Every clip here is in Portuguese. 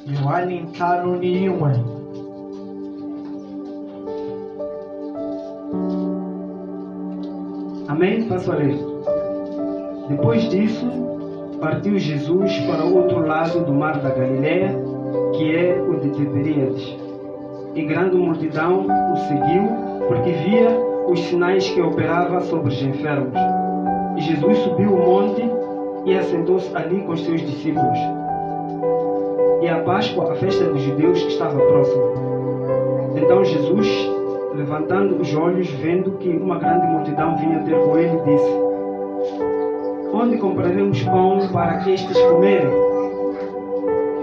Yohani 5:1. Amém? Passo a ler. Depois disso, partiu Jesus para o outro lado do mar da Galileia, que é o de Tiberíades. E grande multidão o seguiu, porque via os sinais que operava sobre os enfermos. E Jesus subiu o monte e assentou-se ali com os seus discípulos. E a Páscoa, a festa dos judeus, estava próxima. Então Jesus, levantando os olhos, vendo que uma grande multidão vinha ter com ele, disse: Onde compraremos pão para estes comerem?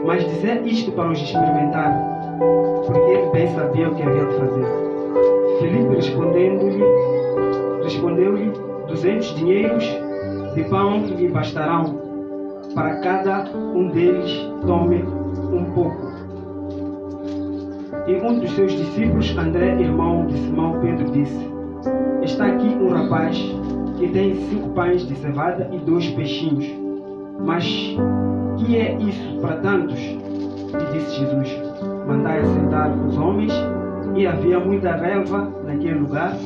Mas dizer isto para os experimentar, porque ele bem sabia o que havia de fazer. Filipe respondeu-lhe 200 dinheiros de pão que lhe bastarão, para cada um deles tome um pouco. E um dos seus discípulos, André, irmão de Simão Pedro, disse: Está aqui um rapaz que tem 5 pães de cevada e 2 peixinhos. Mas que é isso para tantos? E disse Jesus: Mandai assentar os homens. E havia muita relva naquele lugar.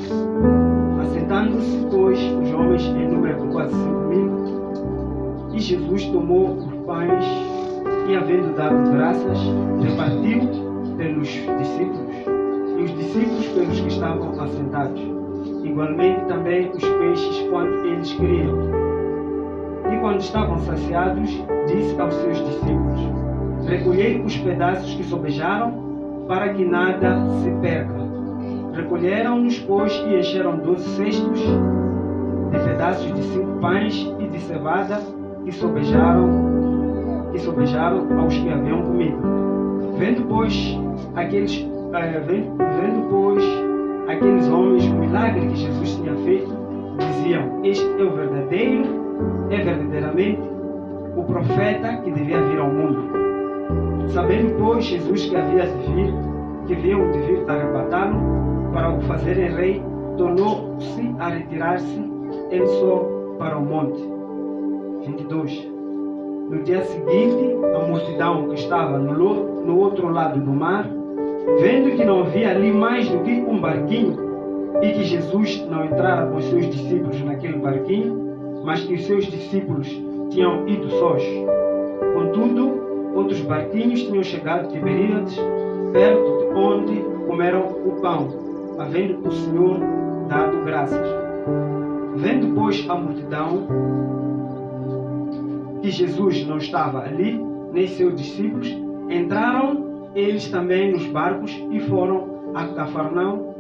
Assentando-se, pois, os homens em número de quase 5.000. E Jesus tomou os pães e, havendo dado graças, repartiu pelos discípulos, e os discípulos pelos que estavam assentados. Igualmente também os peixes, quanto eles queriam. E quando estavam saciados, disse aos seus discípulos: Recolhei os pedaços que sobejaram, para que nada se perca. Recolheram-nos, pois, e encheram 12 cestos de pedaços de 5 pães e de cevada, que sobejaram aos que haviam comido. Vendo, pois, aqueles homens o milagre que Jesus tinha feito, diziam: Este é verdadeiramente o profeta que devia vir ao mundo. Sabendo, pois, Jesus que haviam de vir arrebatá-lo para o fazerem rei, tornou-se a retirar-se ele só para o monte. 22. No dia seguinte, a multidão que estava no outro lado do mar, vendo que não havia ali mais do que um barquinho, e que Jesus não entrara com os seus discípulos naquele barquinho, mas que os seus discípulos tinham ido sós. Contudo, outros barquinhos tinham chegado de Tiberíades, perto de onde comeram o pão, havendo o Senhor dado graças. Vendo, pois, a multidão que Jesus não estava ali, nem seus discípulos, entraram eles também nos barcos e foram a Cafarnaum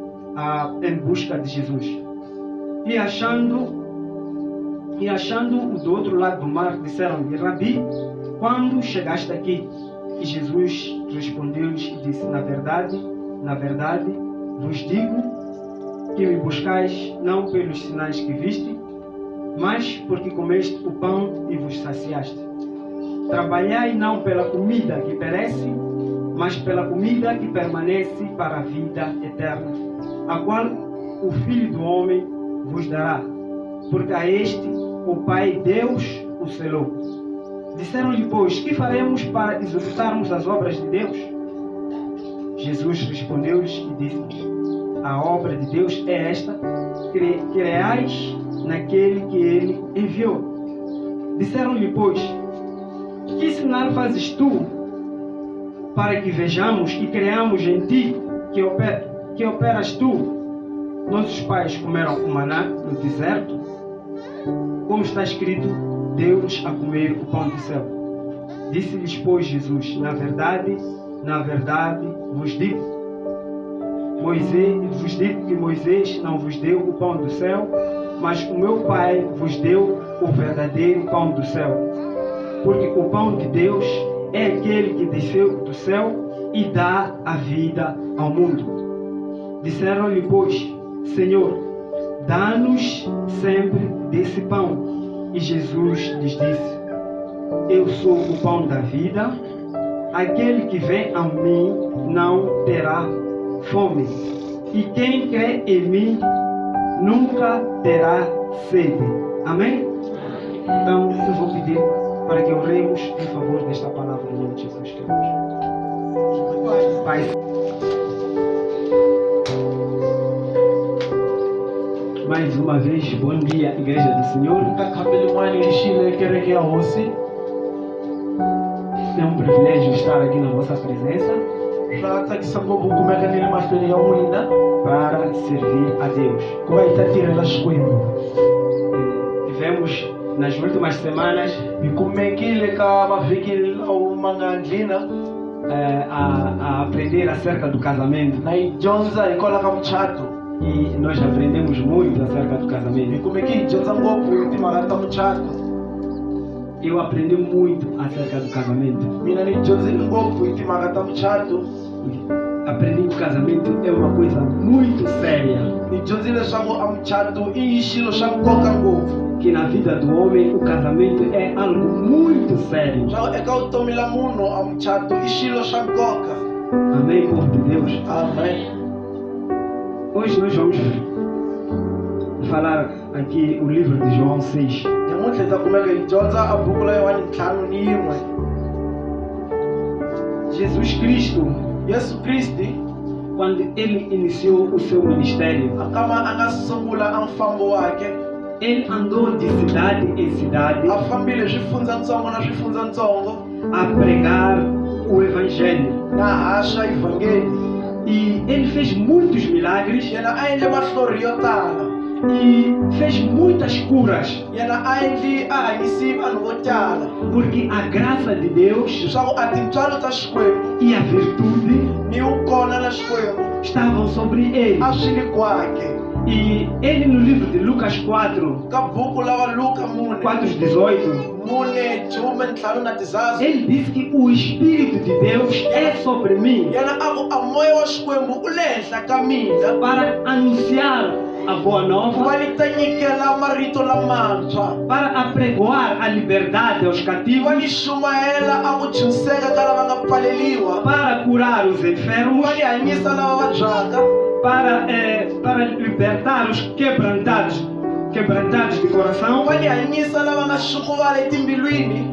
em busca de Jesus. E achando-o do outro lado do mar, disseram-lhe: Rabi, quando chegaste aqui? E Jesus respondeu-lhes e disse: Na verdade, vos digo que me buscais não pelos sinais que viste, mas porque comeste o pão e vos saciaste. Trabalhai não pela comida que perece, mas pela comida que permanece para a vida eterna, a qual o Filho do Homem vos dará, porque a este o Pai Deus o selou. Disseram-lhe, pois: Que faremos para executarmos as obras de Deus? Jesus respondeu-lhes e disse: A obra de Deus é esta, creais naquele que ele enviou. Disseram-lhe, pois: Que sinal fazes tu, para que vejamos e creamos em ti que operas tu? Nossos pais comeram o maná no deserto, como está escrito: deu-nos a comer o pão do céu. Disse-lhes, pois, Jesus: Na verdade vos digo que Moisés não vos deu o pão do céu, mas o meu Pai vos deu o verdadeiro pão do céu. Porque o pão de Deus é aquele que desceu do céu e dá a vida ao mundo. Disseram-lhe, pois: Senhor, dá-nos sempre desse pão. E Jesus lhes disse: Eu sou o pão da vida. Aquele que vem a mim não terá fome, e quem crê em mim nunca terá sede. Amém? Então eu vou pedir para que oremos em favor desta palavra em nome de Jesus. vai. Mais uma vez, bom dia, Igreja do Senhor. É um privilégio estar aqui na vossa presença para servir a Deus. Tivemos nas últimas semanas a aprender acerca do casamento. E nós aprendemos muito acerca do casamento. Eu aprendi muito acerca do casamento. Aprendi que o casamento é uma coisa muito séria. Que na vida do homem o casamento é algo muito sério. Amém, povo de Deus. Amém. Hoje nós vamos falar aqui o livro de João 6. Jesus Cristo, quando ele iniciou o seu ministério, ele andou de cidade em cidade a pregar o Evangelho. E ele fez muitos milagres e fez muitas curas, porque a graça de Deus e a virtude estavam sobre ele. E ele no livro de Lucas 4:18, ele diz que o Espírito de Deus é sobre mim para anunciar a boa nova, para apregoar a liberdade aos cativos, para curar os enfermos, para libertar os quebrantados de coração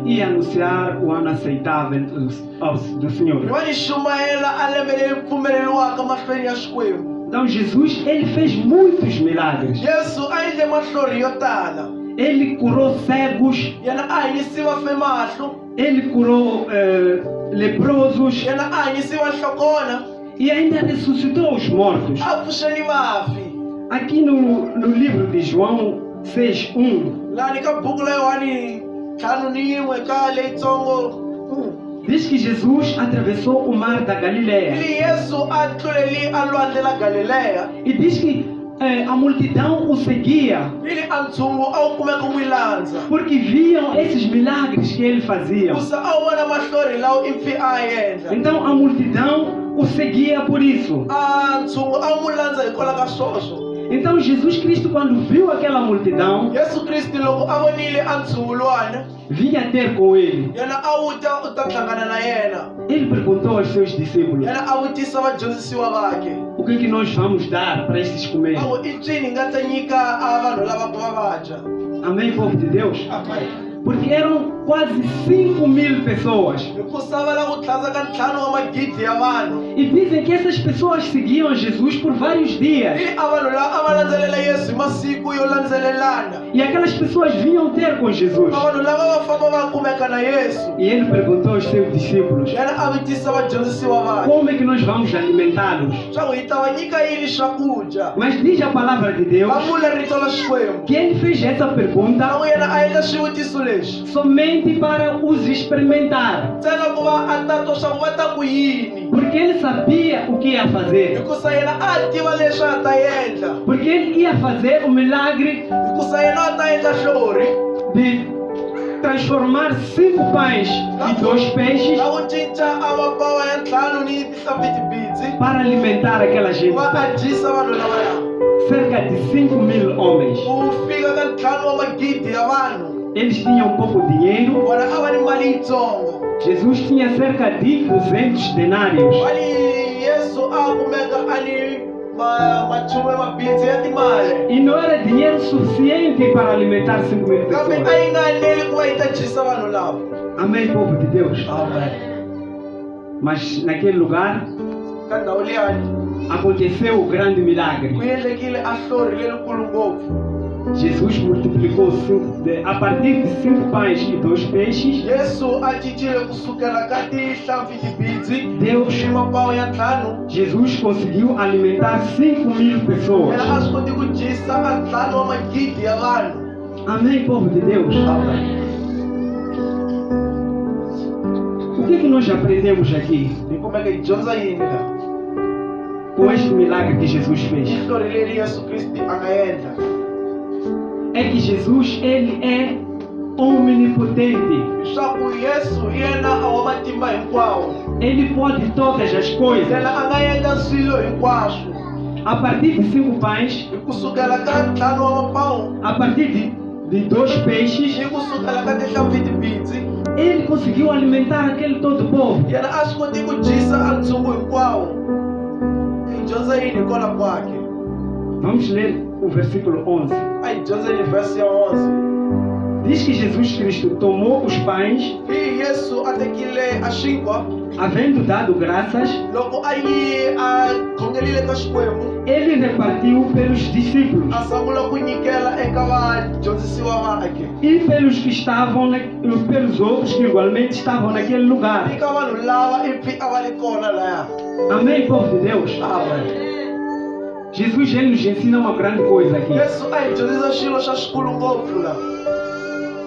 e anunciar o ano aceitável do Senhor. Então Jesus, ele fez muitos milagres. Ele curou cegos, ele curou leprosos e ainda ressuscitou os mortos. Aqui no livro de João 6:1 diz que Jesus atravessou o mar da Galileia. E diz que a multidão o seguia porque viam esses milagres que ele fazia. Então a multidão o seguia por isso. Então Jesus Cristo, quando viu aquela multidão, vinha ter com ele. Ele perguntou aos seus discípulos: o que nós vamos dar para esses comer? Amém, povo de Deus? Amém. Porque eram quase 5.000 pessoas. E dizem que essas pessoas seguiam Jesus por vários dias. E aquelas pessoas vinham ter com Jesus. E ele perguntou aos seus discípulos: como é que nós vamos alimentá-los? Mas diz a palavra de Deus que ele fez essa pergunta somente para os experimentar, porque ele sabia o que ia fazer, porque ele ia fazer o milagre de transformar 5 pães e 2 peixes para alimentar aquela gente, cerca de 5.000 homens. Eles tinham pouco dinheiro. Jesus tinha cerca de 200 denários. E não era dinheiro suficiente para alimentar 5.000 pessoas. Amém, povo de Deus? Amém. Mas naquele lugar ka ndhawu liyani aconteceu o grande milagre. ku endlekile a hlori lelikulu ngopfu. Jesus multiplicou a partir de 5 pães e 2 peixes. Yesu a cincile kusukela ka tinhlampfi tibitsi Deus, ni mapawu ya ntlhanu. Jesus conseguiu alimentar 5.000 pessoas. Yena a swi koti ku dyisa a ntlhanu wa magidi ya vanhu. Amém, povo de Deus. O que nós aprendemos aqui Hi kumeka hi dyondza yini la com este milagre que Jesus fez? hi hlori leri Yesu Kristi a nga endla? É que Jesus, ele é omnipotente. Leswaku Yesu yena a wa matimba hinkwawo. Ele pode todas as coisas. Yena a nga endla swilo hinkwaswo. A partir de 5 pães, Hi kusukela ka ntlhanu wa mapawu a partir de 2 peixes, hi kusukela ka tinhlampfi tibitsi, ele conseguiu alimentar aquele todo povo. yena a swi koti ku dyisa a ntshungu hinkwawo. Hi dyondza yini hikwalaho kwakhe? Vamos ler o versículo 11. A hi dyondzeni vhesi ya 11. Diz que Jesus Cristo tomou os pães, Hi Yesu a tekile a xinkwa, havendo dado graças, loko a khongelile ka Xikwembu, ele repartiu pelos discípulos a sungula ku nyikela eka vadyondzisiwa vakhe, e pelos que estavam, pelos outros que igualmente estavam naquele lugar. eka vanhu lava ivi a va ri kona laya. Amém, povo de Deus. Amen. Jesus, ele nos ensina uma grande coisa aqui. Yesu a hi dyondzisa xilo xa xikulu ngopfu la.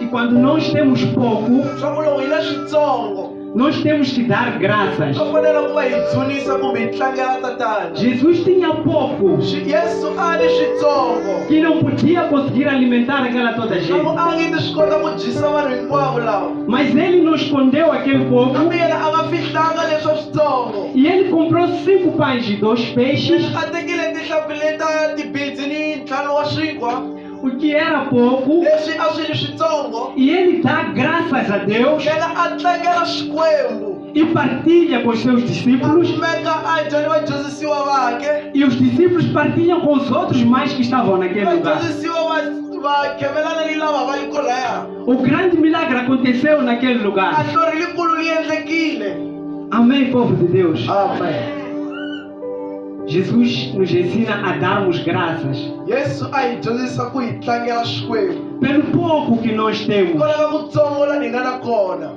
E quando nós temos pouco, Swa ku loko hi na xitsongo, nós temos que dar graças. swa fanele ku va hi dzunisa kumbe hi tlangela tatana. Jesus tinha pouco, Yesu a ri xitsongo, que não podia conseguir alimentar aquela toda gente. loko a nge ti swi kota ku dyisa vanhu hinkwavo lava, Mas ele não escondeu aquele pouco kambe yena a nga fihlanga leswa switsongo. e ele comprou 5 pães e 2 peixes, A tekile tinhlampfi leta tibitsi ni ntlhanu wa xinkwa, o que era pouco, leswi a swi ri switsongo, e ele dá graças a Deus yena a tlangela Xikwembu. e partilha com os seus discípulos, Kumeka a dya ni vadyondzisiwa vake, e os discípulos partilham com os outros mais que estavam naquele lugar. vadyondzisiwa va khemelana ni lava va ri kolaya. O grande milagre aconteceu naquele A lugar. hlori likulu li endlekile. Amém, povo de Deus. Amen. Jesus nos ensina a darmos graças Yesu a hi dyondzisa ku hi tlangela Xikwembu pelo pouco que nós temos. hikwalaho ka kutsongo laha hi nga na kona.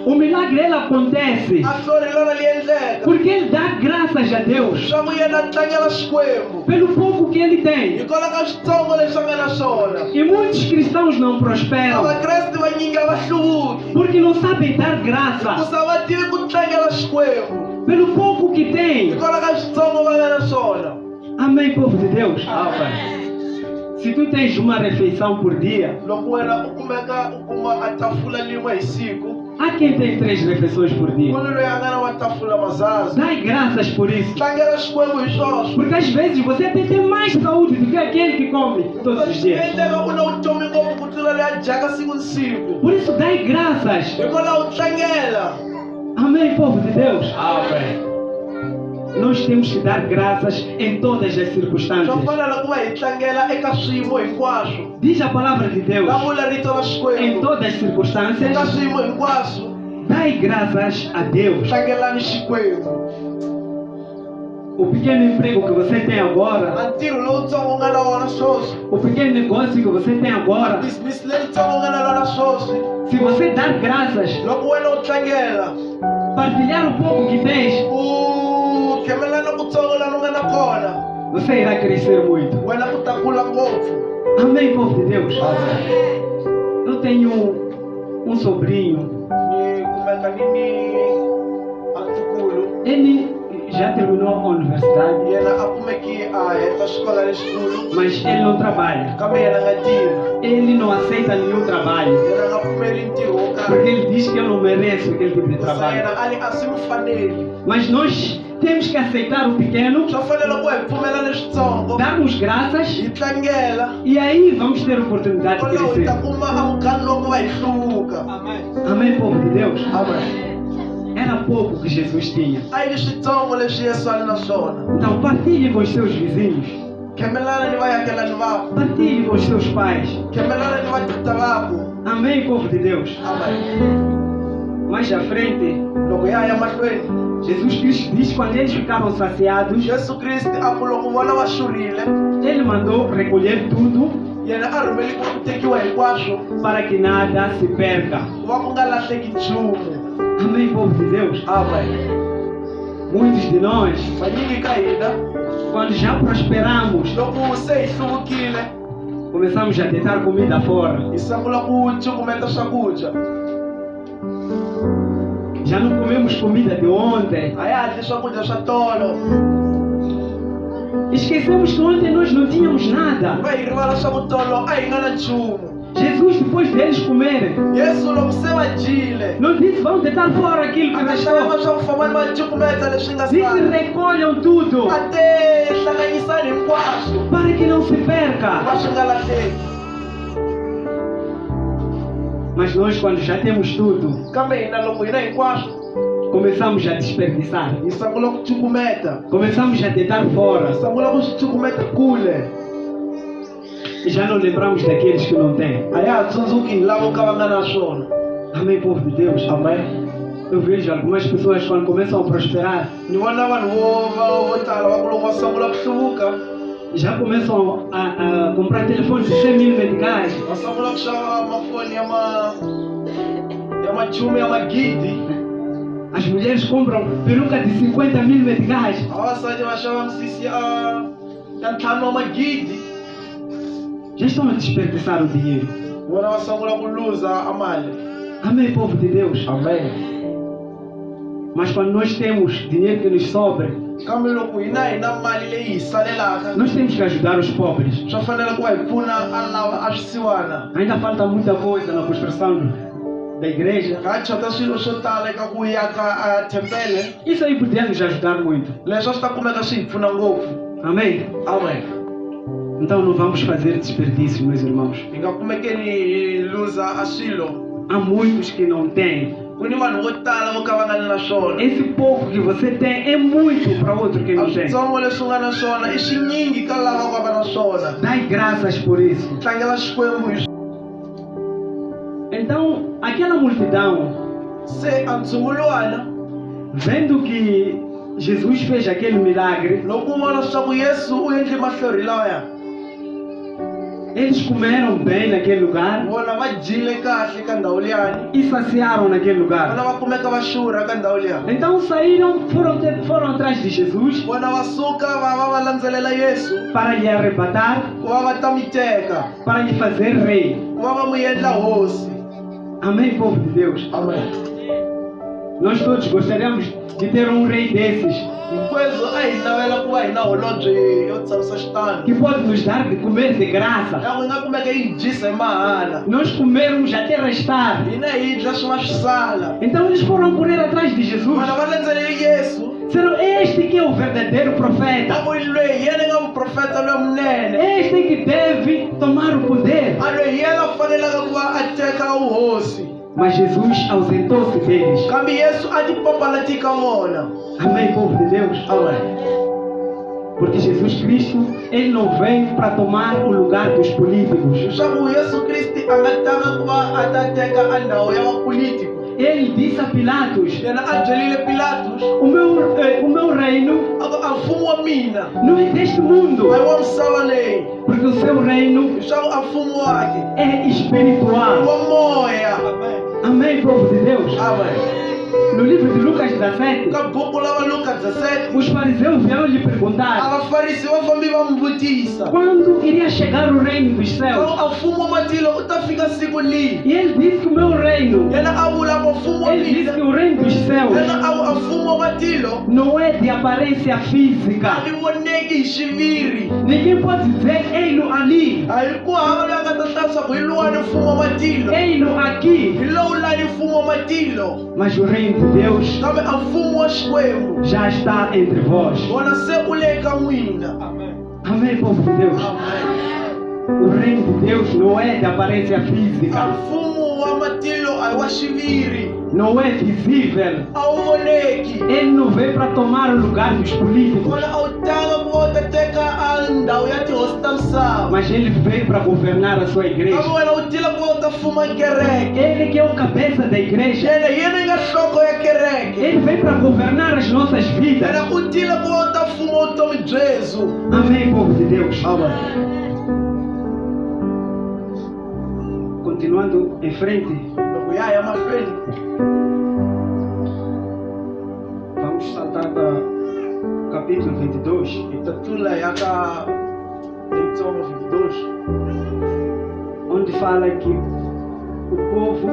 O milagre ele acontece A hlori lona li endleka porque ele dá graças a Deus swa ku yena a tlangela Xikwembu pelo pouco que ele tem. hikwalaho ka switsongo leswi a nga na swona. E muitos cristãos não prosperam Vakreste vanyingi a va hluvuki porque não sabem dar graça hikuva va tivi ku tlangela Xikwembu pelo pouco que tem. hikwalaho ka switsongo va nga na swona. Amém, povo de Deus. Se tu tens uma refeição por dia, Loko wena u kuma a tafula limwe hi siku, há quem tem 3 refeições por dia. ku ni loyi a nga na matafula mazazi. Dai graças por isso. Tlangela Xikwembu hi swoswo. Porque às vezes você até tem mais saúde do que aquele que come todos os dias. endleka u na vutomi ngopfu ku tlula leyi a dyaka siku ni siku, Por isso dai graças. hikwalaho tlangela. Amém, povo de Deus. Amen. Nós temos que dar graças em todas as Swa circunstâncias. fanele ku va hi tlangela eka swiyimo hinkwaswo. Diz a palavra de Deus. La vula rito ra Em Xikwembu todas as circunstâncias, eka swiyimo hinkwaswo. dai graças a Deus. Tlangelani Xikwembu. O pequeno emprego que você tem agora, A ntirho lowutsongo u nga na wona swoswi, o pequeno negócio que você tem agora, business leyitsongo u nga na lona swoswi, se você dar graças, loko wena u tlangela partilhar o pouco que tens, u khemelana kutsongo lani u nga na kona, você irá crescer muito. wena u ta kula ngopfu. Amém, povo de Deus. Eu tenho um sobrinho, Ni kumeka ni antukulu, ele já terminou a universidade, yena a kumeki a heta xikola lexikulu, mas ele não trabalha. kambe yena nga tirhi, Ele não aceita nenhum trabalho, yena nga pfumeli ntirho wo porque karhi, ele diz que eu não mereço aquele tipo de hikuva trabalho. yena a swi mu faneli. Mas nós temos que aceitar o pequeno, Swa fanele ku hi pfumela leswitsongo, darmos graças, hi tlangela, e aí vamos ter oportunidade de hikwalaho hi ta crescer. kuma amukani loko va hi hluvuka. Amém, povo de Deus. Amen. Era pouco que Jesus tinha. A hi ri switsongo leswi Yesu a ri na swona. Então partilhe com os seus vizinhos, Khemelana ni vayakelani vako, partilhe com os seus pais. khemelana ni vatata vako. Amém, povo de Deus. Amen. Mais à frente, loko ya ya mahlweni Jesus Cristo diz que quando eles ficaram saciados, Yesu Kristi a ku loko vona va xurile Ele mandou recolher tudo yena a rhumeli ku tekiwa hinkwaswo para que nada se perca. ku va ku nga lahleki nchumu. Amém, povo de Deus? Amen. Muitos de nós, Vanyingi ka hina quando já prosperamos, loko se hi hluvukile começamos a deitar comida fora. hi sungula ku cukumeta swakudya, Já não comemos comida de ontem. a ya dyi swakudya swa tolo, Esquecemos que ontem nós não tínhamos nada. va hi rivala swa ku tolo a hi nga na nchumu. Jesus, depois deles comerem, Yesu loko se va dyile não disse vão deitar fora aquilo que a nga restou. xavanga swa ku famba ni va cukumeta leswi nga Disse sala, recolham tudo a te hlanganyisani hinkwaswo para que não se perca. va swi nga lahleki. Mas nós, quando já temos tudo, Kambe hina loko hina hinkwaswo começamos a desperdiçar. hi sungula ku cukumeta, Começamos a deitar fora. hi sungula ku swi cukumeta kule, E já não lembramos daqueles que não têm. a ya ha tsundzuki hi lavo ka va nga na swona. Amém, povo de Deus? Amen. Eu vejo algumas pessoas quando começam a prosperar, Ni vona vanhu vo tala va ku loko va sungula ku hluvuka já começam a comprar telefones de 100 mil meticais. va sungula ku xava mafoni ya machumu ya magidi, As mulheres compram peruca de 50 mil meticais. a vavasati va xava misisi ya ntlhanu wa magidi, Já estão a desperdiçar o dinheiro. vona va sungula ku luza a mali. Amém, povo de Deus? Amen. Mas quando nós temos dinheiro que nos sobra, Kambe loko hina mali leyi hi salelaka, nós temos que ajudar os pobres. swa fanele ku va hi pfuna a lava a swisiwana. Ainda falta muita coisa na construção da igreja. Ka chota swilo swo tala eka ku yaka a thempele, Isso aí podia nos ajudar muito. leswi a swi ta kumeka swi hi pfuna ngopfu. Amém? Amen. Então não vamos fazer desperdício, meus irmãos. Hi nga kumekeni hi luza a swilo. Há muitos que não têm. Ku ni vanhu vo tala vo ka va nga ni na swona. Esse pouco que você tem é muito para outro que A não tem. switsongo leswi u nga na swona i swinyingi ka lava va nga na swona. Dai graças por isso. Tlangela xikwembu hi Então, aquela multidão, se a ntshunguliwana vendo que Jesus fez aquele milagre, loko u vona swa ku Yesu u endle mahlori lawaya, eles comeram bem naquele lugar vona va dyile kahle ka ndhawu liyani, e saciaram naquele vona lugar. va kumeka va xurha ka ndhawu liya, Então saíram, foram atrás de Jesus vona va suka va landzelela Yesu para lhe arrebatar, ku va ta mi teka, para lhe fazer rei. ku va mu endla hosi. Amém, povo de Deus? Amen. Nós todos gostaríamos de ter um rei desses, Hinkwerhu a hi navela ku va hi na holobye yo tsarisa xitalo, que pode nos dar de comer de graça. ya ku hi nga kumeka hi dyisa hi mahala, Nós comermos até restar. hina hi dya swi va swi sala. Então eles foram correr atrás de Jesus. Vona va landzelele Yesu, Disseram, este que é o verdadeiro va profeta. ku loyi hi yena nga muprofeta lomunene, Este que deve tomar o poder. a loyi hi yena fanelaka ku va a teka uhosi. Mas Jesus ausentou-se deles. Kambe Yesu a ti papalati ka vona. Amém, povo de Deus? Amen. Porque Jesus Cristo, Ele não veio para tomar o lugar dos políticos. Leswaku Yesu Kristi a nga tanga ku va a ta teka a ndhawu ya vapolitiko. Ele disse a Pilatos, Yena a byelile Pilatus, o meu reino a ku a mfumo wa mina não é deste mundo. a hi wa misava leyi, Porque o seu reino leswaku a mfumo wake é i espiritual. wa moya. Amém, povo de Deus? Amen. No livro de Lucas 17, Ka buku la Luka 17, os fariseus vieram lhe a perguntar vafarisi va fambi va n'wi vutisa, quando iria chegar o reino dos céus. a mfumo wa matilo u ta fika siku lihi? E ele disse que o meu reino, Yena a vula ku mfumo wa ele disse que mina, o reino dos céus yena a mfumo wa matilo não é de aparência física. a ni voneki hi xiviri. Ninguém pode dizer, ei-no ali, A hi ku hava la nga ta ta swa ku hi luwani mfumo wa matilo, ei-no aqui. hi lowu lani mfumo wa matilo. Mas o reino de Deus Kambe a mfumo wa xikwembu já está entre vós. wona se u le ka n'wina. Amém, povo de Deus? O reino de Deus não é de aparência A física. mfumo nchumu wa matilo a wa xiviri não é visível. a wu voneki. Ele não veio para tomar o lugar dos políticos, Kona a wu tanga ku va u ta teka a ndhawu ya tihosi ta misava. mas ele veio para governar a sua igreja. Kambe wena u tile ku va u ta fuma kereke. Ele que é o cabeça da igreja, Yena yena yi nga nhloko ya kereke. ele veio para governar as nossas vidas. Yena u tile ku va u ta fuma vutomi byezu. Amém, povo de Deus. Continuando em frente, Loko ya ya mahlweni, Vamos saltar para o capítulo 22. hi ta tlula ya ka Leyitsongo 22, onde fala que o povo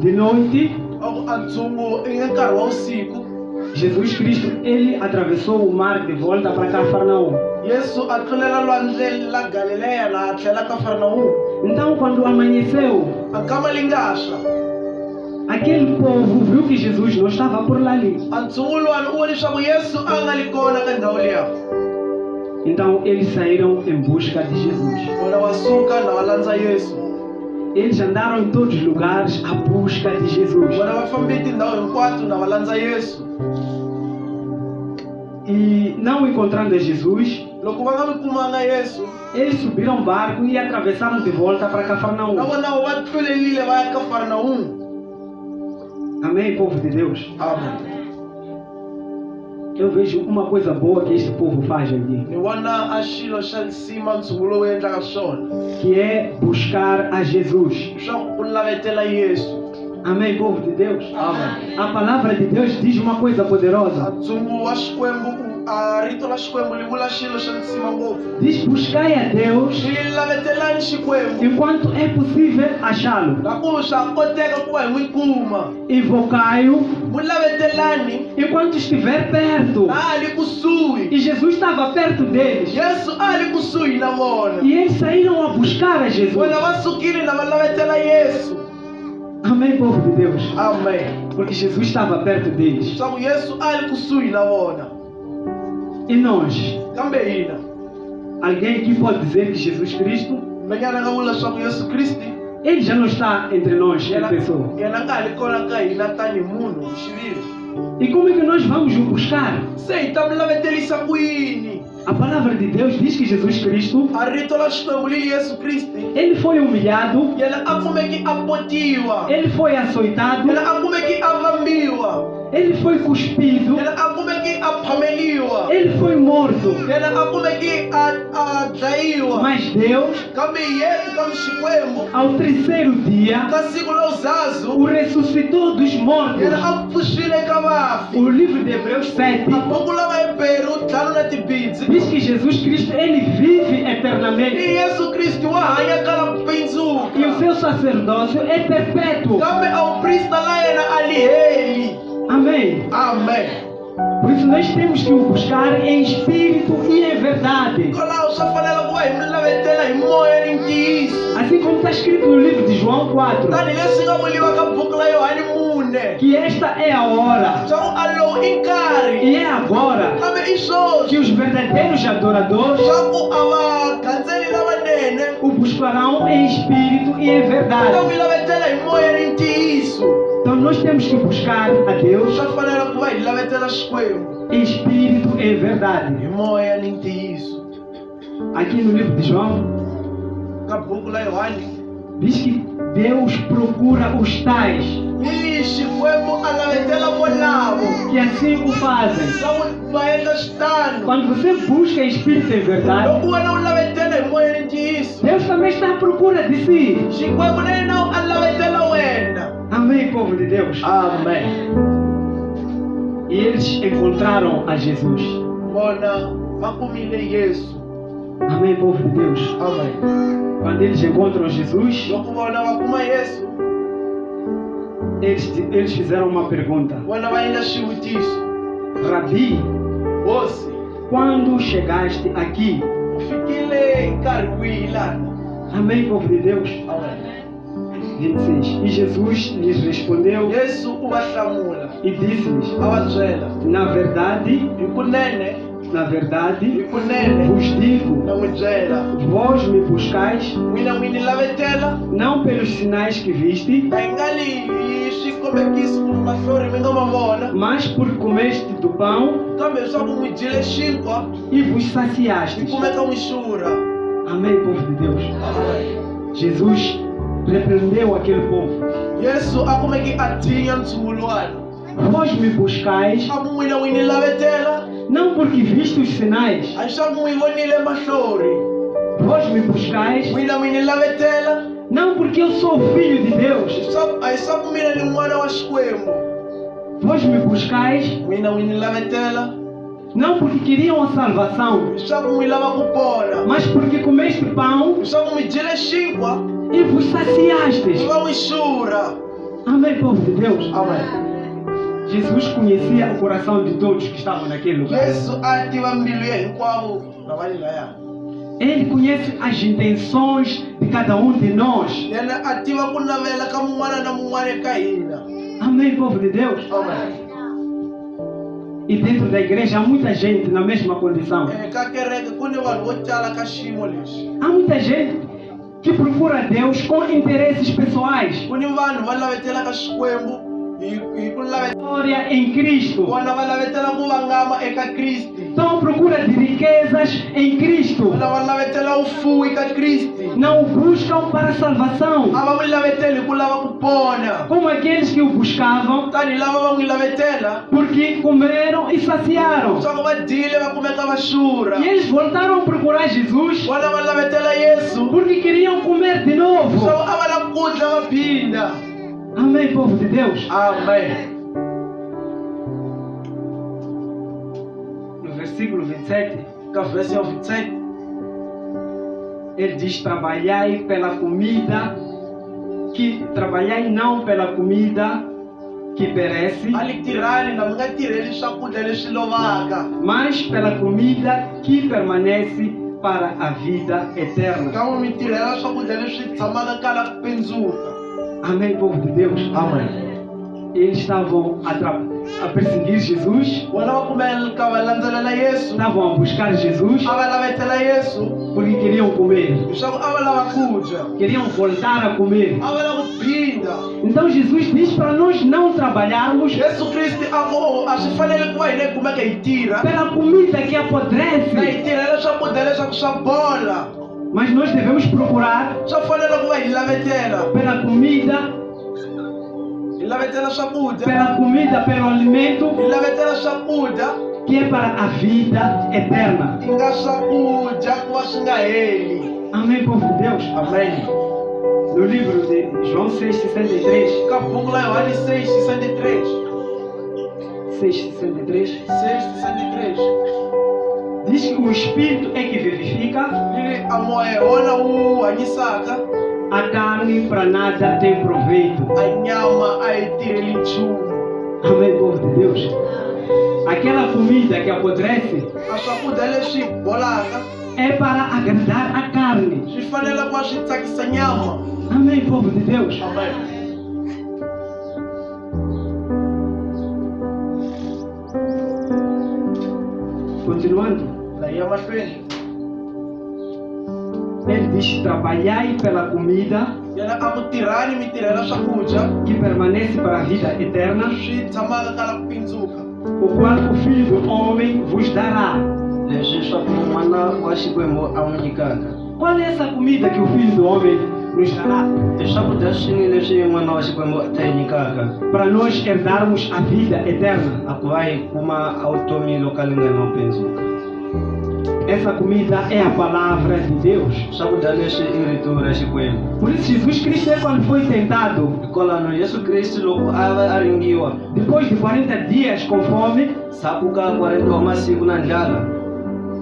de noite, a ku a ntshungu i nkarhi wa vusiku. Jesus Cristo, ele atravessou o mar de volta para Cafarnaum. Yesu a tlulela lwandle la Galileya laha a tlhela Kafarnaum. Então, quando amanheceu, A nkama li nga xwa, aquele povo viu que Jesus não estava por lá ali. a ntshungu luwani u vone leswaku Yesu a nga li kona ka ndhawu liya. Então, eles saíram em busca de Jesus. Vona va suka na va landza Yesu. Eles andaram em todos os lugares à busca de Jesus. Vona va fambe tindhawu hinkwato na va landza Yesu. E não encontrando a Jesus, Loko va nga mi kumanga Yesu, eles subiram um barco e atravessaram de volta para na Cafarnaum. vona va tlulelile va ya Kafarnaum. Amém, povo de Deus. Amen. Eu vejo uma coisa boa que este povo faz aqui, Ni vona a xilo xa nsima ntshungu lowu endlaka swona, que é buscar a Jesus. leswaku u lavetela Yesu. Amém, povo de Deus. Amen. A palavra de Deus diz uma coisa A poderosa. ntshungu wa Xikwembu, a rito la Xikwembu li vula xilo xa nsima ngopfu. Diz buscai a Deus Xi lavetelani Xikwembu, enquanto é possível achá-lo. na ku swa koteka ku va hi n'wi kuma. Invocai-o Mu lavetelani enquanto estiver perto. laha ali kusuhi. E Jesus estava perto deles. Yesu a ali kusuhi na vona. E eles saíram a buscar a Jesus. Vona va sukile na va lavetela Yesu. Amém, povo de Deus. Amen. Porque Jesus estava perto deles. Leswaku Yesu a ali kusuhi na vona. E nós? Kambe hina, Alguém aqui pode dizer que Jesus Cristo, menyana nga vula leswaku Yesu Kristi ele já não está entre nós, em yena pessoa. yena nga ha li kona ka hina tani munhu hi xiviri. E como é que nós vamos o buscar? Se hi ta mu lavetelisa ku yini? A palavra de Deus diz que Jesus Cristo, A rito la Xikwembu li Yesu Kristi, ele foi humilhado, yena a kumeki a potiwa, ele foi açoitado, yena a kumeki a vambiwa, ele foi cuspido, yena a kumeki a phameliwa, ele foi morto. yena a kumeki a dlayiwa. Mas Deus, Kambe kambe Xikwembu ao terceiro dia, ka siku la uzazu o ressuscitou dos mortos. yena a pfuxile ka vafi. O livro de Hebreus 7 A buku la Vaheberu ntlhanu na tibindzi, diz que Jesus Cristo, ele vive eternamente. i Yesu Kristi wa hanya ka la E o bindzuka. seu sacerdócio é perpétuo. Kambe a vuprista la yena a li heli. Amém. Amen. Por isso nós temos que o buscar em espírito e em verdade. Hikwalaho swa fanela ku va hi mi lavetela hi moya ni ntiyiso. Assim como está escrito no livro de João 4, Tanihileswi nga vuliwa ka buku la Yohani 4, que esta é a hora leswaku a lowu i nkarhi, e é agora kambe i swoswi, que os verdadeiros adoradores leswaku a vagandzeli lavanene o buscarão em espírito e em va verdade. n'wi lavetela hi moya ni ntiyiso. Então nós temos que buscar a Deus Swa fanela ku va hi lavetela Xikwembu em espírito e em hi verdade. moya ni ntiyiso. Aqui no livro de João Ka buku la Yohani diz que Deus procura os tais li Xikwembu a lavetela volavo, que assim o fazem. leswaku va endla xitano. Quando você busca em espírito e em verdade, Loko wena u lavetela hi moya ni ntiyiso, Deus também está à procura de si. Xikwembu na yena a lavetela wena. Amém, povo de Deus. Amen. E eles encontraram a Jesus. Bona va kumile Yesu. Amém, povo de Deus. Amen. Quando eles encontram Jesus, Loko vona va kuma Yesu, eles fizeram uma pergunta. vona va endla xivutiso. Rabi, Hosi, quando chegaste aqui? u fikile nkarhi kwihi lana? Amém, povo de Deus. Amen. 26. E Jesus lhes respondeu Yesu u va hlamula e disse-lhes: a va byela, na verdade, hi kunene na verdade, Ikunene. vos digo, Na n'wi byela. vós me buscais N'wina n'wi lavetela. não pelos sinais que viste, A hi nga li hi swikombekiso kumbe mahlori mi nga ma vona. mas por comeste do pão Kambe leswaku n'wi dyile xinkwa, e vos mi saciastes. kumeka n'wi xurha. Amém, povo de Deus. Jesus repreendeu aquele povo. Yesu a kumeke a tinya ntshungulwana. Vós me buscais A ku n'wina n'wi ni lavetela. não porque viste os sinais, A hi swa ku n'wi vonile mahlori. vós me buscais N'wina n'wi ni lavetela. não porque eu sou o Filho de Deus, A hi swa ku mina ni n'wana wa Xikwembu. vós me buscais N'wina n'wi ni lavetela. não porque queriam a salvação, Hi swa ku n'wi lava ku pona. mas porque comeste pão Hi swa ku mi dyile xinkwa, e vos saciastes. mi va n'wi xurha. Amém, povo de Deus. Amen. Jesus conhecia o coração de todos que estavam naquele lugar. Yesu a tiva mbilu ya hinkwavo lava ni laya. Ele conhece as intenções de cada um de nós. Yena a tiva ku navela ka mun'wana na mun'wana eka hina. Amém, povo de Deus. Amen. E dentro da igreja há muita gente na mesma condição. Ka kereke ku ni vanhu vo tala ka xiyimo lexi. Há muita gente que procura Deus com interesses pessoais. Ku ni vanhu va lavetela ka Xikwembu hi ku lavetela. Glória em Cristo. Vona va lavetela ku vangama eka Kristi. Estão à procura de riquezas em Cristo. Vona va lavetela ufuwi ka Kristi. Não o buscam para a salvação. A va n'wi laveteli hi ku lava ku pona. Como aqueles que o buscavam Tani lava va n'wi lavetela. porque comeram e saciaram. Swa ku va dyile va kumeka va xurha. E eles voltaram a procurar Jesus Vona va lavetela Yesu. porque queriam comer de novo. Swa ku a va lava ku dya va phinda. Amém, povo de Deus. Amen. No versículo 27, Ka verse ya 27. ele diz: trabalhai pela comida, que trabalhai não pela comida que perece, Ali tirani na mi nga tirheli swakudya leswi lovaka. mas pela comida que permanece para a vida eterna. Kambe mi tirhela swakudya leswi tshamaka kala ku pendzuka. Amém, povo de Deus. Amen. Eles estavam a perseguir Jesus, Vona va kumeka va landzelela Yesu. estavam a buscar Jesus A va lavetela Yesu. porque queriam comer, Leswaku a va lava ku dya. queriam voltar a comer. A va lava ku phinda. Então Jesus diz para nós não trabalharmos Yesu Kristi a swi fanele ku va hina hi kumeka hi tirha. pela comida que Na apodrece, hi tirhela swakudya leswaku swa bola. mas nós devemos procurar Swa fanele ku va hi lavetela. pela comida, Hi lavetela swakudya. pela comida, pelo alimento Hi lavetela swakudya. que é para a vida eterna. Hi nga swakudya ku va swi nga heli. Amém, povo de Deus. Amen. No livro de João 6,63, Ka buku la Yohane 6:63. 6,63, 6:63. diz que o Espírito é que vivifica, Lili a moya hi wona wu hanyisaka. a carne para nada tem proveito. A nyama a yi tirheli nchumu. Amém, povo de Deus. Aquela comida que apodrece A swakudya leswi bolaka é para agradar a carne. swi fanele ku va swi tsakisa nyama. Amém, povo de Deus. Amen. Continuando, La ya mahlweni. ele diz: trabalhai pela comida Yena a ku tirhani mi tirhela swakudya que permanece para a vida eterna, swi tshamaka kala ku pindzuka. o qual o Filho do Homem vos dará. leswi swa ku n'wana wa Xikwembu a n'wi nyikaka. Qual é essa comida que o Filho do Homem nos dará? I swakudya swini leswi n'wana wa Xikwembu ta hi nyikaka Para nós herdarmos a vida eterna. a ku va hi kuma a vutomi lo ka li nga no pendzuka. Essa comida é a palavra de Deus. Swakudya leswi i rito ra Xikwembu. Por isso Jesus Cristo, quando foi tentado, Hikwalaho Yesu Kristo loko a va a ringiwa depois de 40 dias com fome, ndzhaku ka 40 wa masiku na ndlala,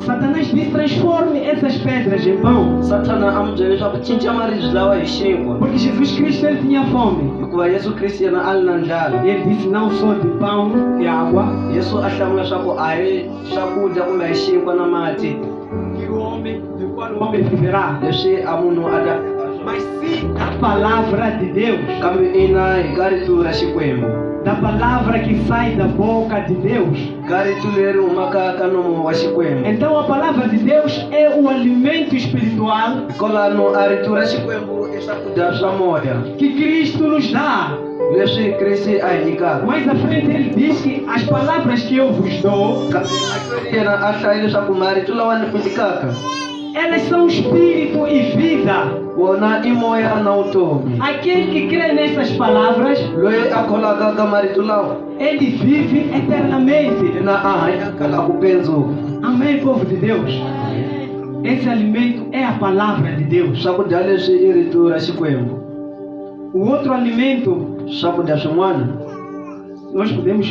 Satanás disse: transforme essas pedras em pão. Satana a n'wi byela leswaku cinca maribye lawa hi xinkwa, Porque Jesus Cristo ele tinha fome. hikuva Yesu Kristo yena a ri na ndlala. E ele disse: não só de pão e água Yesu a hlamula leswaku a hi swakudya kumbe hi xinkwa na mati que o homem, do qual o homem viverá, leswi a munhu a ta mas sim da palavra de Deus, kambe ina hi rito ra Xikwembu, da palavra que sai da boca de Deus. rito leri humaka ka nomo wa Xikwembu. Então a palavra de Deus é o alimento espiritual Hikwalaho a rito ra Xikwembu i swakudya swa moya que Cristo nos dá. leswi Kriste a hi nyikaka. Mais à frente ele diz que as palavras que eu vos dou, Kambe yena a hlayi leswaku marito lawa ni ku nyikaka elas são espírito e vida. wona i moya na vutomi. Aquele que crê nessas palavras, Loyi a kholaka ka marito lawa ele vive eternamente. na a hanyaka la ku pendzuka. Amém, povo de Deus? Esse alimento é a palavra de Deus. Swakudya leswi i rito ra Xikwembu. O outro alimento, Swakudya swin'wana nós podemos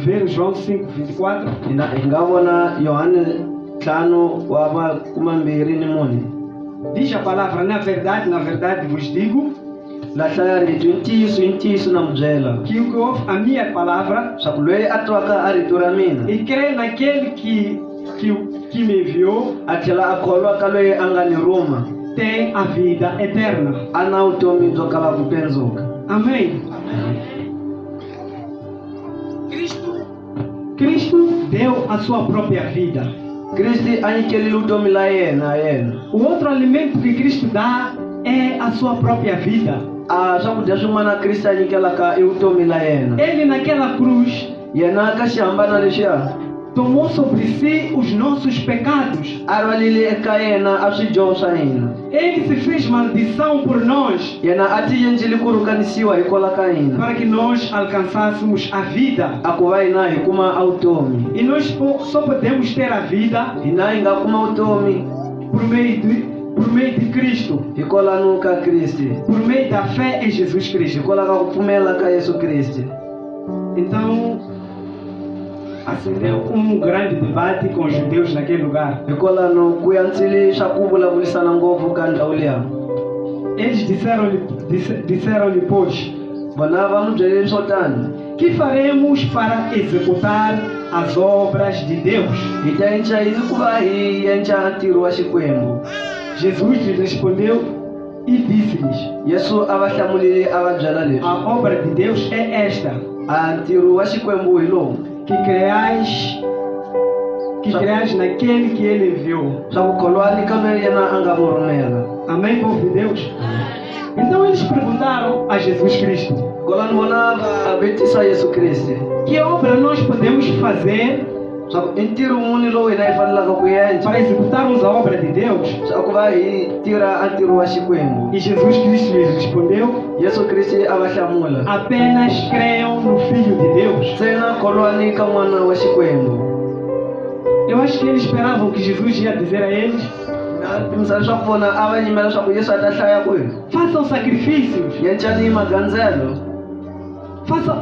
ver João 5:24. hi nga vona Yohane 5:24. Diz a palavra, na verdade vos digo, La hlaya rito hi ntiyiso na mi byela que o que ouve a minha palavra swa ku loyi a twaka a rito ra mina e crê naquele que me enviou, a tlhela a kholwa ka loyi a nga ni ruma tem a vida eterna. a na vutomi byo kala ku pendzuka. Amém. Cristo deu a sua própria vida. Kristi a nyikerile vutomi la yena O outro alimento que Cristo dá é a sua própria vida. a swakudya swin'wana Kristi a nyikelaka i vutomi la yena. Ele naquela cruz Yena ka xihambana lexiya tomou sobre si os nossos pecados. a rivalile eka yena a swidyoho swa hina. Ele se fez maldição por nós, Yena a ti endlile ku rukanisiwa hikwalaho ka hina para que nós alcançássemos a vida. a ku va hina hi kuma a vutomi. E nós só podemos ter a vida Hina hi nga kuma vutomi por meio de Cristo, hikwalaho ka Kristi, por meio da fé em Jesus Cristo. hikwalaho ka ku pfumela ka Yesu Kristi. Então, acendeu grande debate com os judeus naquele lugar. Hikwalaho ku yandzile swa ku vulavurisana ngopfu ka ndhawu liya. Eles disseram-lhe, pois, Vona va n'wi byele swo tani, que faremos para executar as obras de Deus? hi ta endla yini ku va hi endla ntirho wa Xikwembu. Jesus lhes respondeu e disse-lhes, Yesu a va hlamulile a va byela leswi, a obra de Deus é esta, a ntirho wa Xikwembu hi lowu, que creais naquele que ele enviou. swa ku kholwani ka loyi yena a nga mu rhumela. Amém, povo de Deus? Então eles perguntaram a Jesus Cristo, Hikwalaho vona va vetisa Yesu Kristi que obra nós podemos fazer swa ku i ntirho muni lowu hina hi fanelaka ku endla para executarmos a obra de Deus? swa ku va hi tirha a ntirho wa Xikwembu. E Jesus Cristo lhes respondeu, Yesu Kristi a va hlamula, apenas creiam no Filho de Deus. ntsena kholwani ka n'wana wa Xikwembu. Eu acho que eles esperavam que Jesus ia dizer a eles, Timisana leswaku vona a va yimela leswaku Yesu a ta hlaya kwihi, façam sacrifícios, yencani magandzelo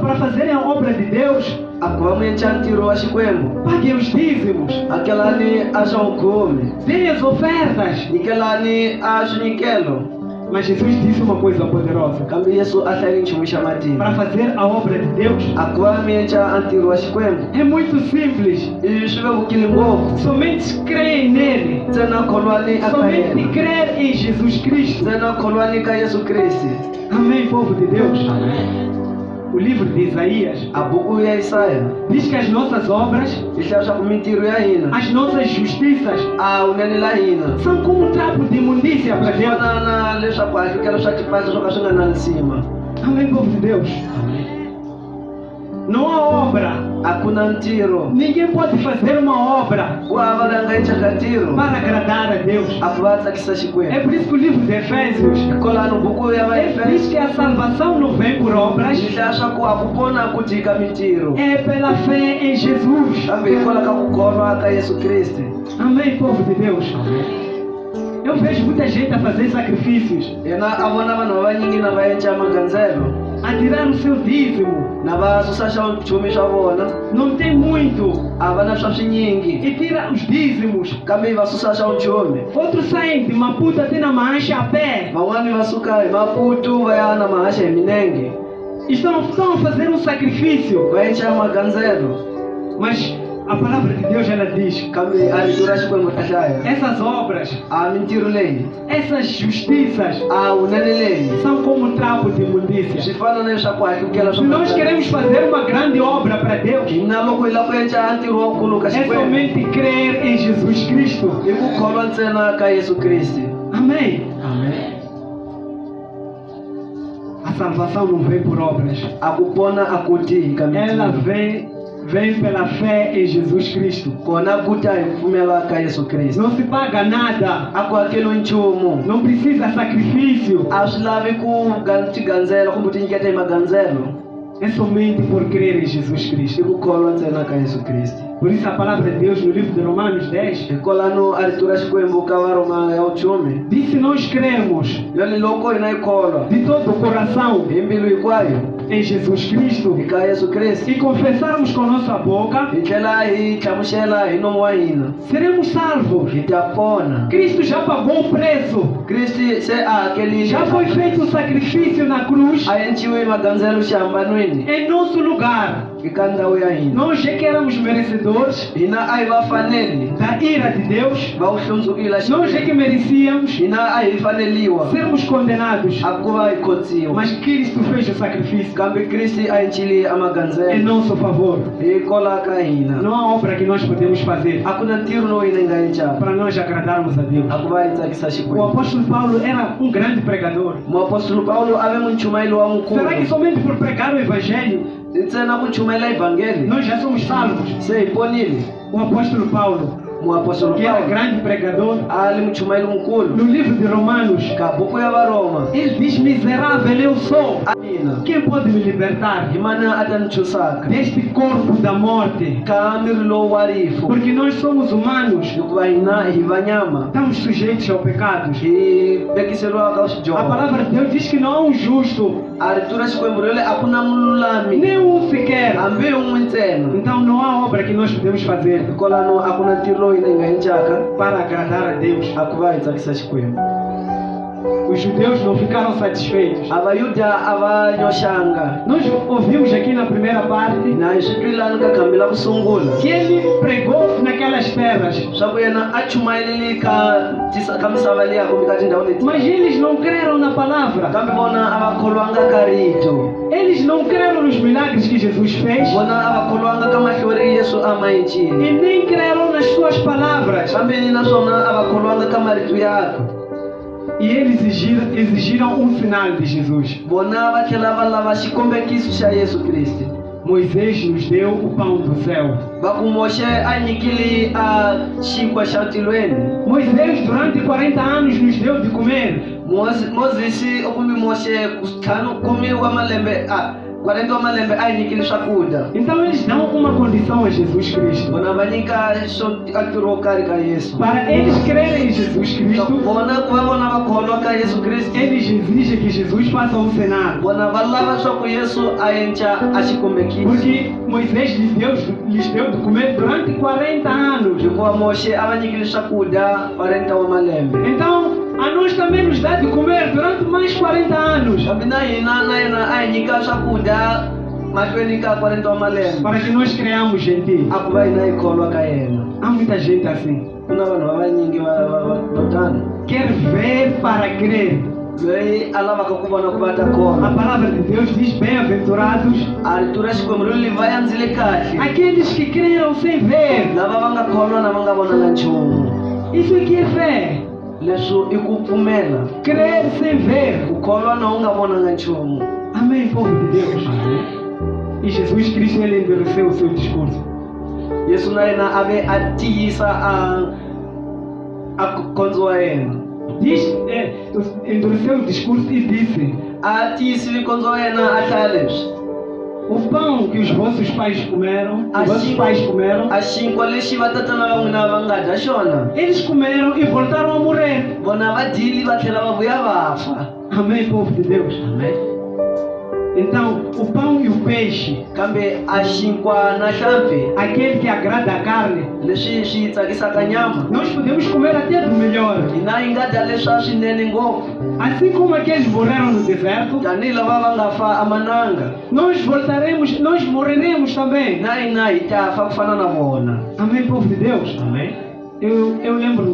para fazerem a obra de Deus, a ku va mu endla ntirho wa Xikwembu. paguem os dízimos, Hakelani a swa vukhumi, deem as ofertas. nyikelani a swinyikelo. Mas Jesus disse uma coisa poderosa, Kambe Yesu a hlayile nchumu xa matimba, para fazer a obra de Deus a ku va mi endla a ntirho wa Xikwembu é muito simples, i swi vevukile ngopfu. somente creem nele, Ntsena kholwani a ka somente yena, crer em Jesus Cristo. ntsena kholwani ka Yesu Kristi. Amém, povo de Deus? O livro de Isaías A buku ya Isaya diz que as nossas obras, yi hlaya swaku mintirho ya hina as nossas justiças, a hunene la hina são como um trapo de imundícia para swi Deus. fana na leswaku a fikela swa tipahla swo ka swi nga na nsima. Amém, povo de Deus? Não há obra. A ku na ntirho, Ninguém pode fazer uma obra ku hava la nga endlaka ntirho para agradar a Deus. a ku va tsakisa É Xikwembu. por isso que o livro de Efésios Hikwalaho buku ya diz vaefeso que a salvação não vem por obras, yi hlaya swaku a ku kona ku dika mintirho, é pela fé em Jesus. kambe hikwalaho ka ku kholwa ka Yesu Kristi. Amém, povo de Deus? Eu vejo muita gente a fazer sacrifícios, Yena a vona vanhu vanyingi na va endla magandzelo a tirar o seu dízimo. na va susa swa vuchumi swa vona, Não tem muito a va na swa swinyingi e tira os dízimos. kambe va susa swa vuchumi. Outros saem de Maputo até na Mancha a pé. Van'wani va suka hi Maputu va ya na Mahasha hi milenge, Estão a fazer um sacrifício, va endla magandzelo, mas A palavra de Deus, ela diz: kambe a leitura xikwembu ta hlaya essas obras, a mintirho leyi essas justiças, a unene leyi são como trapo de imundícia. swi fana na leswaku hahlukela Se nós queremos fazer uma grande obra para Deus, hina loko hi lava ku endla ntirho wa kulu ka é xikwembu somente crer em Jesus Cristo. hi ku kholwa ntsena ka Yesu Kristo. Amém. Amen. A salvação não vem por obras. A ku pona a ku tihi ka Ela mintirho vem pela fé em Jesus Cristo. kona ku ta hi pfumela ka Yesu Kristo. Não se paga nada. A ku hakeliwi nchumu, Não precisa sacrifício. a swi lavi ku ti gandzela kumbe ti nyiketa hi magandzelo, É somente por crer em Jesus hi Cristo. ku kholwa ntsena ka Yesu Kristo. Por isso a palavra de Deus no livro de Romanos 10 hikwalaho a rito ra xikwembu ka varoma ya 10 diz: se nós cremos yoni loko hina hi kholwa de todo o coração hi mbilu hinkwayo em Jesus Cristo hi ka Yesu Kristo, e confessarmos com nossa boca, hi tlhela hi hlamusela hi nomo wa hina, seremos salvos. hi ta pona. Cristo já pagou o preço. Kristi se a hakelile, Já foi feito o sacrifício na cruz a endliwe magandzelo xihambanweni em nosso lugar. eka ndhawu ya hina. Nós já que éramos merecedores Hina a hi va faneli da ira de Deus, va wu hlundzukila nós já que merecíamos hina a hi faneliwa sermos condenados, a ku va hi khotsiwa, mas Cristo fez o sacrifício kambe Kristi a endlile a em magandzelo nosso favor. hi kola ka hina. Não há obra que nós podemos fazer A ku na ntirho lowu hina hi nga endlaka para nós agradarmos a Deus. a ku va hi tsakisa O xikwembu. apóstolo Paulo era um grande pregador. Muapostolo Paulo ave munchumayeli wa Será que nkulu, somente por pregar o evangelho ntsena ku chumayela ivhangeli nós já somos salvos? se hi ponile? O apóstolo Paulo, Muapostolo que era Paulo grande pregador, a li muchumayeli nkulu no livro de Romanos, ka buku ya varoma, ele diz: miserável eu sou. a mina Quem pode me libertar hi mana a ta ni tshusaka deste corpo da morte? ka miri lowu wa rifu, Porque nós somos humanos, hikuva hina hi vanyama estamos sujeitos ao pecado. hi vekiseriwa ka A swidyoho. palavra de Deus diz que não há um justo, A rito ra xikwembu role a ku na mululami nem um sequer. hambi un'we ntsena. Então não há obra que nós podemos fazer hikwalaho a ku na ntirho lowu hina hi nga endlaka para agradar a Deus. a ku va hi tsakisa xikwembu. Os judeus não ficaram satisfeitos. A vayuda a va nyoxanga, Nós ouvimos aqui na primeira parte na hi swi twilani ka khambi la ku sungula que ele pregou naquelas terras, swa ku yena a chumayeleli ka misava liya kumbe ka tindhawu leti, mas eles não creram na palavra. kambe vona a va kholwanga ka rito, Eles não creram nos milagres que Jesus fez vona a va kholwanga ka mahlori Yesu a ma endlile, e nem creram nas suas palavras. kambe naswona a va kholwanga ka marito yakwe. E eles exigiram um sinal de Jesus. Vona va tlhela va lava xikombekiso xa Yesu Kristo. Moisés nos deu o pão do céu. Va ku Moxe a nyikile a xinkwa xa tilweni. Moisés, durante 40 anos, nos deu de comer. Mozisi kumbe Moxe ntlhanu kumi wa malembe 40 wa malembe a hi nyikile swakudya. Então eles dão uma condição a Jesus Cristo. Vona va nyika a ntirho wo karhi ka Yesu. Para eles crerem em Jesus Cristo, Vona ku va vona va kholwa ka Yesu Kristo, eles exigem que Jesus faça um sinal. vona va lava swa ku Yesu a endla a xikombekiso. Porque Moisés lhes deu de comer durante 40 anos. Hikuva Moxe a va nyikile swakudya 40 wa malembe. Então, a nós também nos dá de comer durante mais 40 anos. Kambe na hina na yena a hi nyika swakudya mahlweni ka 40 wa malembe Para que nós creamos em Ti. a ku va hina hi kholwa ka yena. Há muita gente assim. Ku na vanhu vanyingi vo tani Quer ver para crer. loyi a lavaka ku vona ku va ta A kona. palavra de Deus diz: bem-aventurados A rito ra xikwembu ri li va yandzile kahle aqueles que creram sem ver. lava va nga kholwa na va nga vonanga nchumu. Isso aqui é fé. Leswo i ku pfumela, Crer sem ver. ku kholwa na u nga vonanga nchumu. Amém, povo de Deus. E Jesus Cristo, ele endureceu o seu discurso. Yesu na yena a ve a tiyisa a kondzo wa yena, Diz, endureceu o discurso e disse: a tiyisile kondzo wa yena a hlaya leswi: o pão que os vossos pais comeram, os vossos pais comeram, a xinkwa lexi va tatana va n'wina va nga dya xona, eles comeram e voltaram a morrer. vona va dyile va tlhela va vuya va fa. Amém, povo de Deus. Amen. Então, o pão e o peixe, kambe a xinkwa na nhlampfi aquele que agrada a carne, leswi swi tsakisaka nyama nós podemos comer até do melhor. hina yi nga dya leswa swinene ngopfu Assim como aqueles morreram no deserto, tanihi lava va nga fa amananga nós voltaremos, nós morreremos também. na hina hi ta fa ku fana na vona. Amém, povo de Deus? Amen. Eu lembro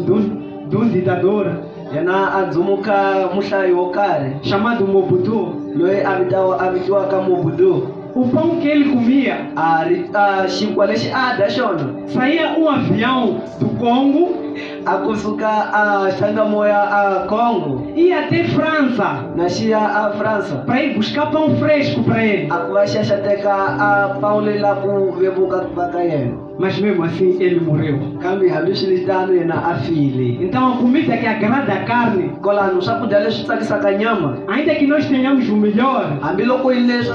de um ditador Yena a dzumuka muhlayi wo karhi chamado Mobutu. loyi a vitiwaka Mobutu. O pão que ele comia, A xinkwa lexi a dya xona saía um avião do Congo, a kusuka a xiyangamoya a Congo ia até França na xi ya a França para ir buscar pão fresco para ele. a ku va xaxateka a pão leyi la ku vevuka ku va ka yena, Mas mesmo assim ele morreu. kambe hambi swi ri tano yena a file. Então a comida que agrada a carne, Kwalano swakudya leswi tsakisaka nyama ainda que nós tenhamos o melhor, hambiloko yi leswi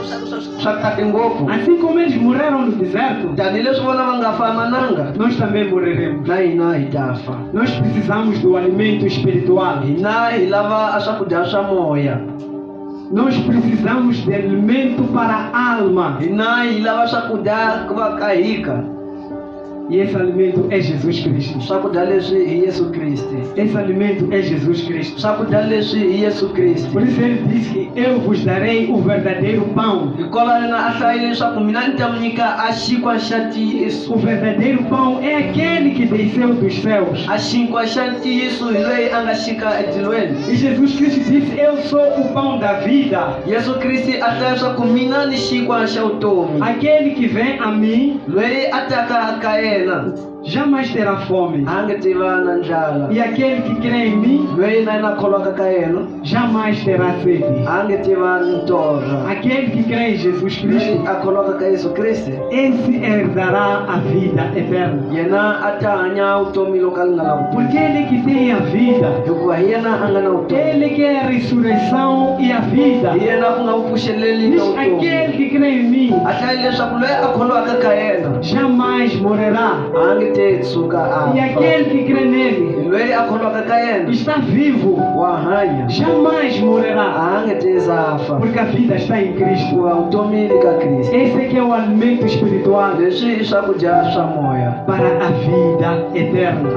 swa kahle ngopfu assim como eles morreram no deserto, tanihileswi vona va nga fa amananga nós também morreremos. na hina hi ta fa. Nós precisamos do alimento espiritual. Hina hi lava a swakudya swa moya, Nós precisamos de alimento para a alma. hina hi lava swakudya ku va ka hika. E esse alimento é Jesus Cristo. Swakudya leswi hi Yesu Kriste, Esse alimento é Jesus Cristo. swakudya leswi hi Yesu Kriste. Por isso ele disse que eu vos darei o verdadeiro pão. Hikwalaho yena a hlayile leswaku mina ni ta mi nyika a xinkwa xa ntiyiso. O verdadeiro pão é aquele que desceu dos céus. A xinkwa xa ntiyiso hi loyi a nga xika etilweni. E Jesus Cristo disse, eu sou o pão da vida. Yesu Kriste a hlaya leswaku mina ni xinkwa xa vutomi. Aquele que vem a mim Loyi a taka ka yena jamais terá fome. a nge tiva na ndlala. E aquele que crê em mim Loyi na yena a kholwaka ka yena jamais terá sede. a nge tiva ntorha. Aquele que crê em Jesus Cristo, Loyi a kholwaka ka Yesu Kriste esse herdará a vida eterna. yena a ta hanya vutomi loko a nga lavi. Porque ele que tem a vida, Hikuva hi yena a nga na vutomi, ele que é a ressurreição e a vida. hi yena ku nga vupfuxeleli Diz, na vutomi. aquele que crê em mim A hlaye leswaku loyi a kholwaka ka yena jamais morrerá. a nge te tshuka a E fa. aquele que crê nele Loyi a kholwaka ka yena está vivo, wa hanya jamais morrerá. a nge te za fa. Porque a vida está em Cristo. Hikuva vutomi li ka Kriste. Esse aqui é o alimento espiritual Leswi i swakudya swa moya para a vida eterna.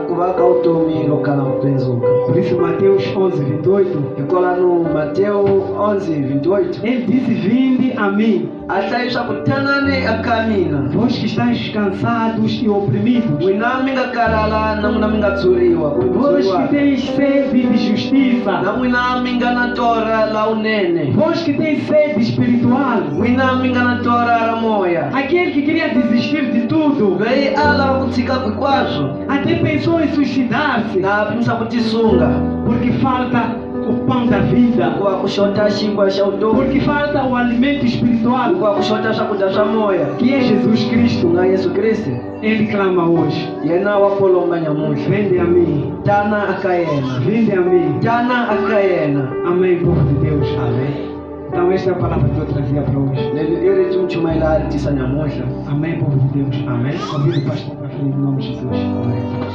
ku va ka vutomi loko kala ku pendzuka. Por isso Mateus 11:28, Hikwalaho Matewu 11:28 ele disse, vinde a mim, a hlaye leswaku tanani aka mina vós que estáis cansados e oprimidos, n'wina mi nga karhala na n'wina mi nga tshuriwa vós que teis sede de na justiça, n'wina mi nga na torha launene, vós que teis sede espiritual, n'wina mi nga na torha ra moya, aquele que queria desistir de tudo, loyi a lava ku tshika hinkwaswo até pensou em suicidar-se, na pimisa ku tisunga porque falta o pão da vida, hikuva ku xota xinkwa xa vutomi, porque falta o alimento espiritual, hikuva ku xota swakudya swa moya que é Jesus ku Cristo. nga Yesu Kriste. Ele clama hoje, Yena wa polonga nyamuhla, vende a mim, tana aka yena, vende a mim. tana aka yena. Amém, povo de Deus. Amém. Então esta é a palavra que eu trazia para hoje. Leli iri timuchumayela tisa nyamuhla. Amém, povo de Deus. Amém. Convido o pastor para frente em nome de Jesus. Amém.